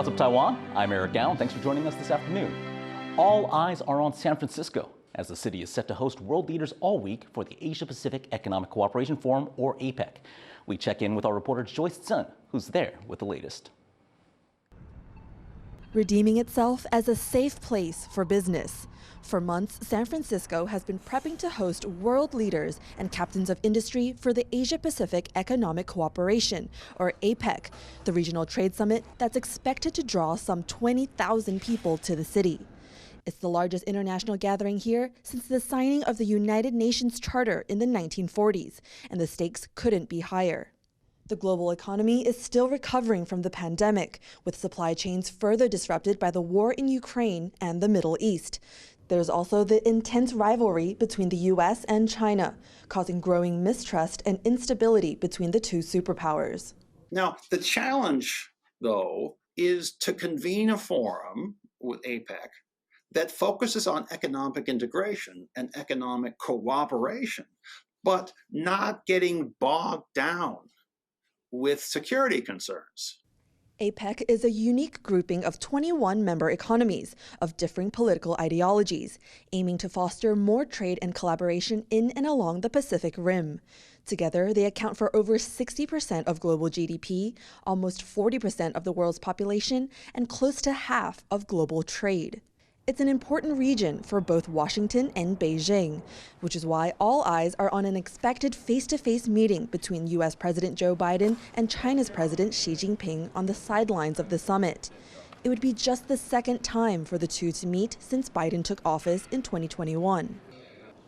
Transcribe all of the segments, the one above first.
What's up, Taiwan? I'm Eric Gao. Thanks for joining us this afternoon. All eyes are on San Francisco as the city is set to host world leaders all week for the Asia-Pacific Economic Cooperation Forum, or APEC. We check in with our reporter Joyce Sun, who's there with the latest. Redeeming itself as a safe place for business. For months, San Francisco has been prepping to host world leaders and captains of industry for the Asia-Pacific Economic Cooperation, or APEC, the regional trade summit that's expected to draw some 20,000 people to the city. It's the largest international gathering here since the signing of the United Nations Charter in the 1940s, and the stakes couldn't be higher. The global economy is still recovering from the pandemic, with supply chains further disrupted by the war in Ukraine and the Middle East. There's also the intense rivalry between the U.S. and China, causing growing mistrust and instability between the two superpowers. Now, the challenge, though, is to convene a forum with APEC that focuses on economic integration and economic cooperation, but not getting bogged down with security concerns. APEC is a unique grouping of 21 member economies of differing political ideologies, aiming to foster more trade and collaboration in and along the Pacific Rim. Together, they account for over 60% of global GDP, almost 40% of the world's population, and close to half of global trade. It's an important region for both Washington and Beijing, which is why all eyes are on an expected face-to-face meeting between U.S. President Joe Biden and China's President Xi Jinping on the sidelines of the summit. It would be just the second time for the two to meet since Biden took office in 2021.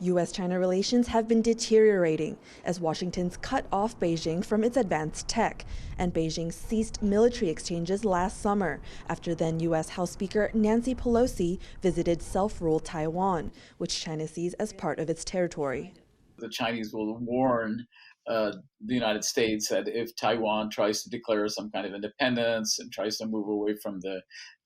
U.S.-China relations have been deteriorating as Washington's cut off Beijing from its advanced tech, and Beijing ceased military exchanges last summer after then U.S. House Speaker Nancy Pelosi visited self-ruled Taiwan, which China sees as part of its territory. The Chinese will warn the United States that if Taiwan tries to declare some kind of independence and tries to move away from the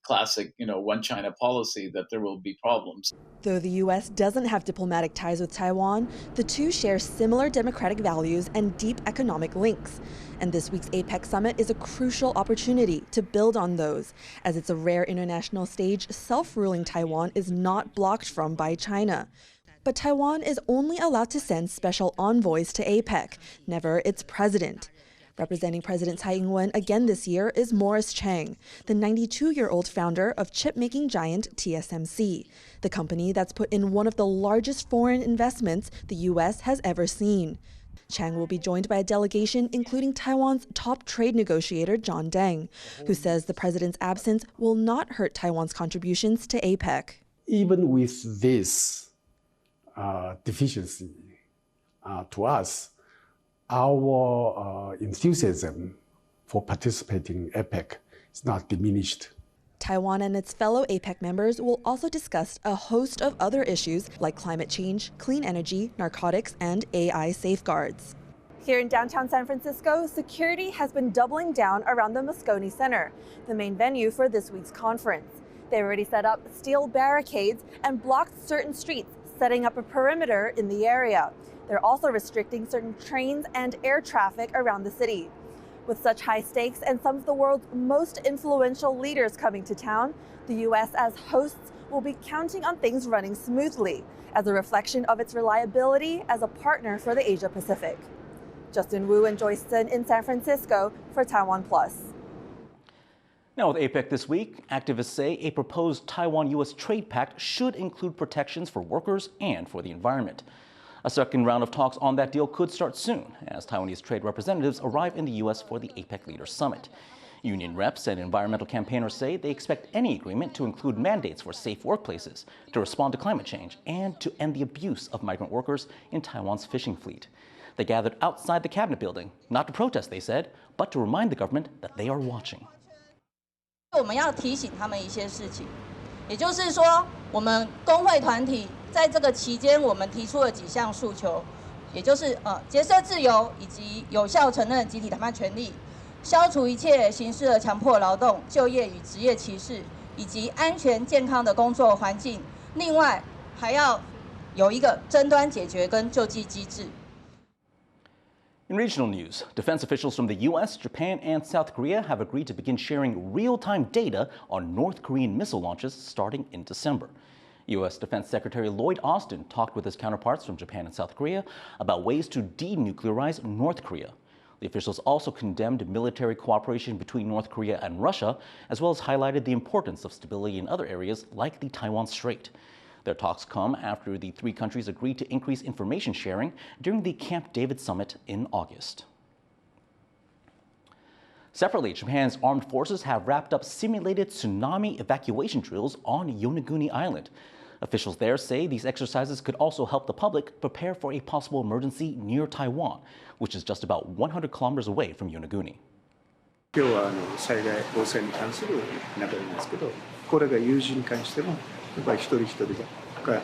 classic, one China policy, that there will be problems. Though the U.S. doesn't have diplomatic ties with Taiwan, the two share similar democratic values and deep economic links. And this week's APEC summit is a crucial opportunity to build on those, as it's a rare international stage self-ruling Taiwan is not blocked from by China. But Taiwan is only allowed to send special envoys to APEC, never its president. Representing President Tsai Ing-wen again this year is Morris Chang, the 92-year-old founder of chip-making giant TSMC, the company that's put in one of the largest foreign investments the U.S. has ever seen. Chang will be joined by a delegation including Taiwan's top trade negotiator John Deng, who says the president's absence will not hurt Taiwan's contributions to APEC. Even with this deficiency to us, our enthusiasm for participating in APEC is not diminished. Taiwan and its fellow APEC members will also discuss a host of other issues like climate change, clean energy, narcotics, and AI safeguards. Here in downtown San Francisco, security has been doubling down around the Moscone Center, the main venue for this week's conference. They've already set up steel barricades and blocked certain streets, setting up a perimeter in the area. They're also restricting certain trains and air traffic around the city. With such high stakes and some of the world's most influential leaders coming to town, the U.S. as hosts will be counting on things running smoothly as a reflection of its reliability as a partner for the Asia Pacific. Justin Wu and Joyce Sun in San Francisco for TaiwanPlus. Now, with APEC this week, activists say a proposed Taiwan-U.S. trade pact should include protections for workers and for the environment. A second round of talks on that deal could start soon as Taiwanese trade representatives arrive in the U.S. for the APEC Leaders Summit. Union reps and environmental campaigners say they expect any agreement to include mandates for safe workplaces, to respond to climate change, and to end the abuse of migrant workers in Taiwan's fishing fleet. They gathered outside the cabinet building, not to protest, they said, but to remind the government that they are watching. 我们要提醒他们一些事情，也就是说，我们工会团体在这个期间，我们提出了几项诉求，也就是结社自由以及有效承认集体谈判权利，消除一切形式的强迫劳动、就业与职业歧视，以及安全健康的工作环境。另外，还要有一个争端解决跟救济机制。In regional news, defense officials from the U.S., Japan, and South Korea have agreed to begin sharing real-time data on North Korean missile launches starting in December. U.S. Defense Secretary Lloyd Austin talked with his counterparts from Japan and South Korea about ways to denuclearize North Korea. The officials also condemned military cooperation between North Korea and Russia, as well as highlighted the importance of stability in other areas like the Taiwan Strait. Their talks come after the three countries agreed to increase information sharing during the Camp David summit in August. Separately, Japan's armed forces have wrapped up simulated tsunami evacuation drills on Yonaguni Island. Officials there say these exercises could also help the public prepare for a possible emergency near Taiwan, which is just about 100 kilometers away from Yonaguni. 今日は災害防災に関する流れなんですけど、これが有事に関してもやっぱり一人一人が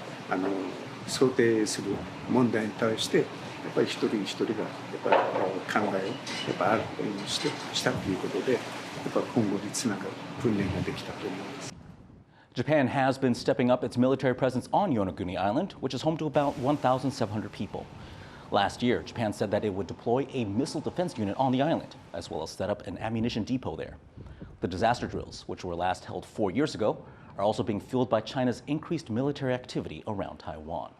想定する問題に対してやっぱり一人一人がやっぱり考えをやっぱあるようにしたということで、やっぱ今後につながる訓練ができたと思います。 Japan has been stepping up its military presence on Yonaguni Island, which is home to about 1,700 people. Last year, Japan said that it would deploy a missile defense unit on the island, as well as set up an ammunition depot there. The disaster drills, which were last held 4 years ago, are also being fueled by China's increased military activity around Taiwan.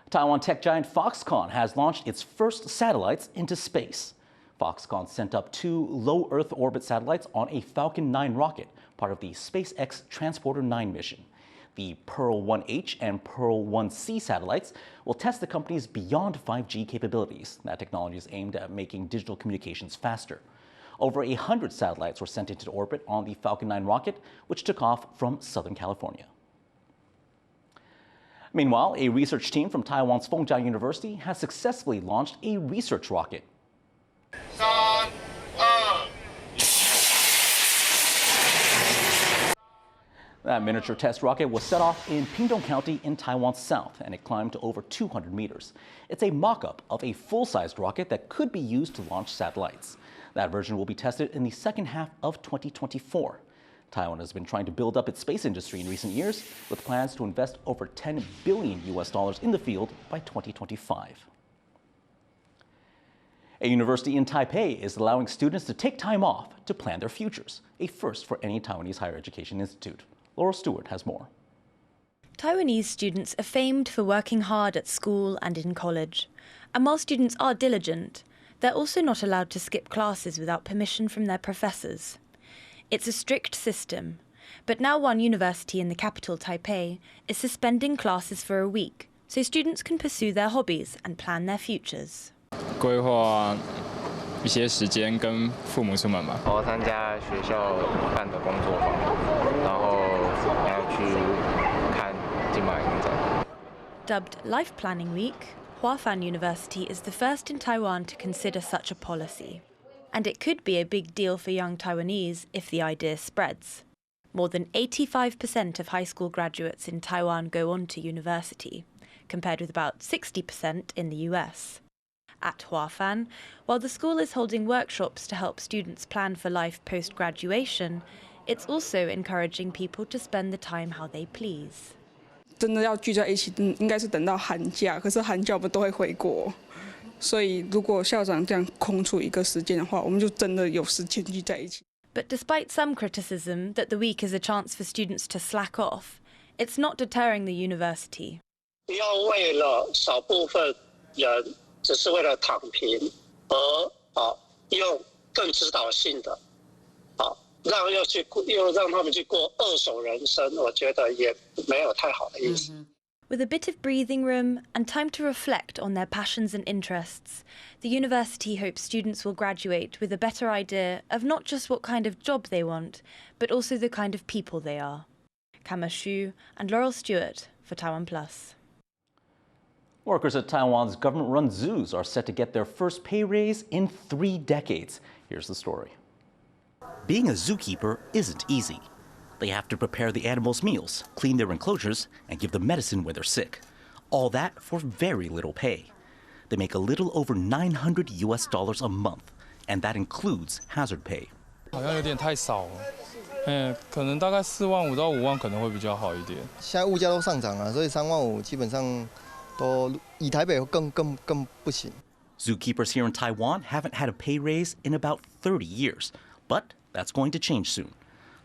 Taiwan tech giant Foxconn has launched its first satellites into space. Foxconn sent up 2 low Earth orbit satellites on a Falcon 9 rocket, part of the SpaceX Transporter 9 mission. The Pearl 1H and Pearl 1C satellites will test the company's beyond 5G capabilities. That technology is aimed at making digital communications faster. Over 100 satellites were sent into orbit on the Falcon 9 rocket, which took off from Southern California. Meanwhile, a research team from Taiwan's Feng University has successfully launched a research rocket. That miniature test rocket was set off in Pingdong County in Taiwan's south, and it climbed to over 200 meters. It's a mock-up of a full-sized rocket that could be used to launch satellites. That version will be tested in the second half of 2024. Taiwan has been trying to build up its space industry in recent years, with plans to invest over $10 billion in the field by 2025. A university in Taipei is allowing students to take time off to plan their futures, a first for any Taiwanese higher education institute. Laurel Stewart has more. Taiwanese students are famed for working hard at school and in college. And while students are diligent, they're also not allowed to skip classes without permission from their professors. It's a strict system, but now one university in the capital, Taipei, is suspending classes for a week so students can pursue their hobbies and plan their futures. 规划一些时间跟父母出门吧。我参加学校办的工作坊，然后要去看金马影展。 Dubbed Life Planning Week, Feng University is the first in Taiwan to consider such a policy. And it could be a big deal for young Taiwanese if the idea spreads. More than 85% of high school graduates in Taiwan go on to university, compared with about 60% in the US. At Feng, while the school is holding workshops to help students plan for life post-graduation, it's also encouraging people to spend the time how they please. 真的要聚在一起，应该是等到寒假，可是寒假我们都会回国，所以如果校长这样空出一个时间的话，我们就真的有时间聚在一起。 But despite some criticism that the week is a chance for students to slack off, it's not deterring the university. 不要为了少部分人只是为了躺平而用更指导性的又让他们去过二手人生，我觉得也没有太好的意思。 With a bit of breathing room and time to reflect on their passions and interests, the university hopes students will graduate with a better idea of not just what kind of job they want, but also the kind of people they are. Kama Xu and Laurel Stewart for TaiwanPlus. Workers at Taiwan's government-run zoos are set to get their first pay raise in 3 decades. Here's the story. Being a zookeeper isn't easy. They have to prepare the animals' meals, clean their enclosures, and give them medicine when they're sick. All that for very little pay. They make a little over $900 a month, and that includes hazard pay. 好像有点太少了，可能大概4万5到5万可能会比较好一点。现在物价都上涨了，所以3万5基本上 Zookeepers here in Taiwan haven't had a pay raise in about 30 years, but that's going to change soon.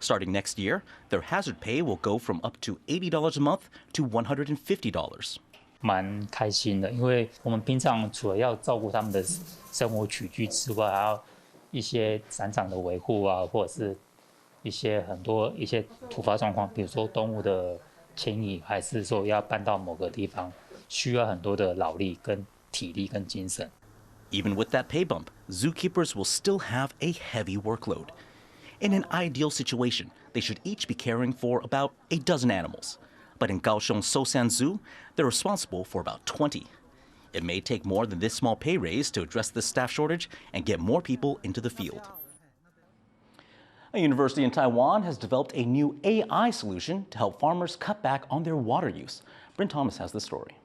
Starting next year, their hazard pay will go from up to $80 a month to $150. 蛮开心的，因为我们平常除了要照顾他们的生活起居之外，还要一些展场的维护啊，或者是很多突发状况，比如说动物的迁移，还是说要搬到某个地方，需要很多的劳力、跟体力、跟精神。Even with that pay bump, zookeepers will still have a heavy workload. In an ideal situation, they should each be caring for about a dozen animals. But in Kaohsiung's Sosan Zoo, they're responsible for about 20. It may take more than this small pay raise to address this staff shortage and get more people into the field. A university in Taiwan has developed a new AI solution to help farmers cut back on their water use. Bryn Thomas has the story.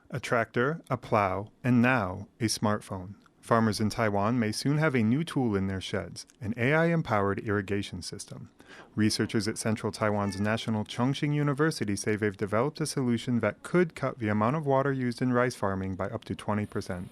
A tractor, a plow, and now a smartphone. Farmers in Taiwan may soon have a new tool in their sheds, an AI-empowered irrigation system. Researchers at Central Taiwan's National Chongqing University say they've developed a solution that could cut the amount of water used in rice farming by up to 20%.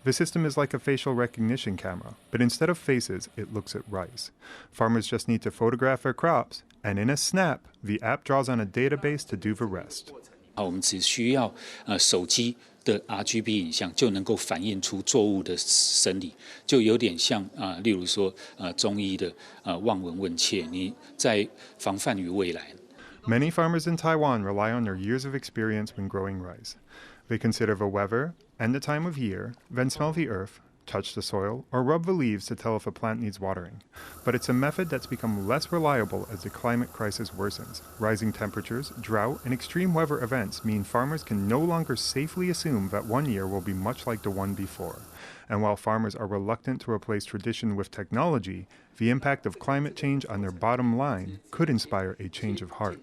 The system is like a facial recognition camera, but instead of faces, it looks at rice. Farmers just need to photograph their crops, and in a snap, the app draws on a database to do the rest. 我们只需要手机的 RGB 影像就能够反映出作物的生理，就有点像例如说中医的望闻问切，你在防范于未来。Many farmers in Taiwan rely on their years of experience when growing rice. They consider the weather and the time of year, then smell the earth, touch the soil, or rub the leaves to tell if a plant needs watering. But it's a method that's become less reliable as the climate crisis worsens. Rising temperatures, drought, and extreme weather events mean farmers can no longer safely assume that one year will be much like the one before. And while farmers are reluctant to replace tradition with technology, the impact of climate change on their bottom line could inspire a change of heart.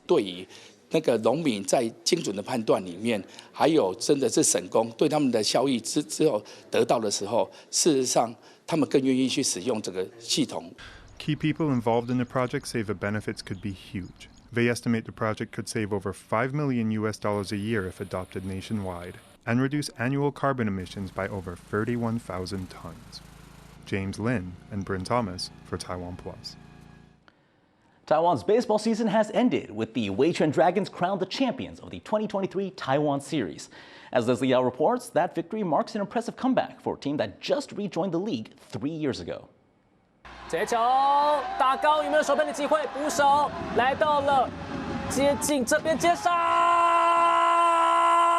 对于那个农民在精准的判断里面，还有真的是省工对他们的效益之后得到的时候，事实上他们更愿意去使用这个系统。Key people involved in the project say the benefits could be huge. They estimate the project could save over $5 million a year if adopted nationwide, and reduce annual carbon emissions by over 31,000 tons. James Lin and Bryn Thomas for TaiwanPlus. Taiwan's baseball season has ended, with the Chuan Dragons crowned the champions of the 2023 Taiwan Series. As Leslie Yao reports, that victory marks an impressive comeback for a team that just rejoined the league 3 years ago. 这球打高，有没有守备的机会？捕手来到了接近这边接杀，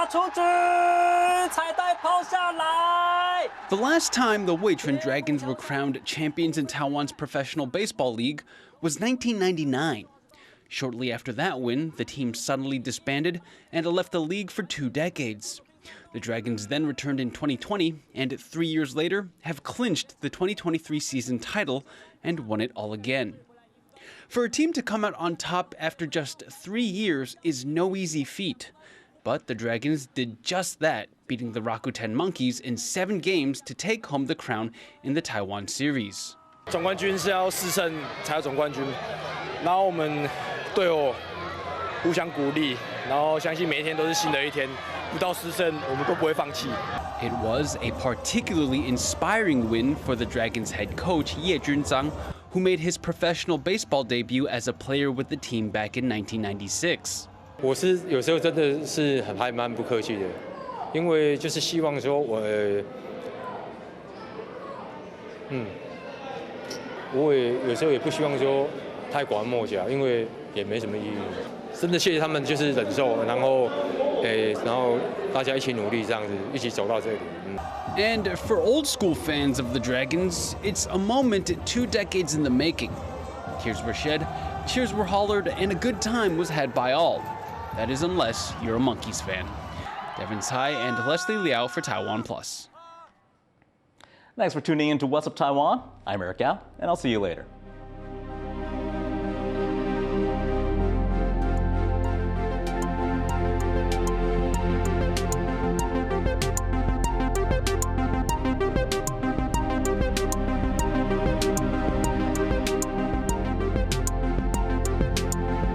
出局，彩带抛下来。 The last time the Chuan Dragons were crowned champions in Taiwan's professional baseball league was 1999. Shortly after that win, the team suddenly disbanded and left the league for 2 decades. The Dragons then returned in 2020 and 3 years later have clinched the 2023 season title and won it all again. For a team to come out on top after just 3 years is no easy feat. But the Dragons did just that, beating the Rakuten Monkeys in 7 games to take home the crown in the Taiwan Series. 总冠军是要4胜才有总冠军，然后我们队友互相鼓励，然后相信每一天都是新的一天，不到4胜我们都不会放弃。It was a particularly inspiring win for the Dragons head coach Ye Junzang, who made his professional baseball debut as a player with the team back in 1996. 我是有时候真的是还蛮不客气的，因为就是希望说我也有时候也不希望说太拐弯抹角，因为也没什么意义。真的谢谢他们，就是忍受，然后大家一起努力，这样子一起走到这里。And for old school fans of the Dragons, it's a moment 2 decades in the making. Tears were shed, cheers were hollered, and a good time was had by all. That is unless you're a Monkeys fan. Devin Tsai and Leslie Liao for TaiwanPlus. Thanks for tuning in to What's Up Taiwan. I'm Eric Gao, and I'll see you later.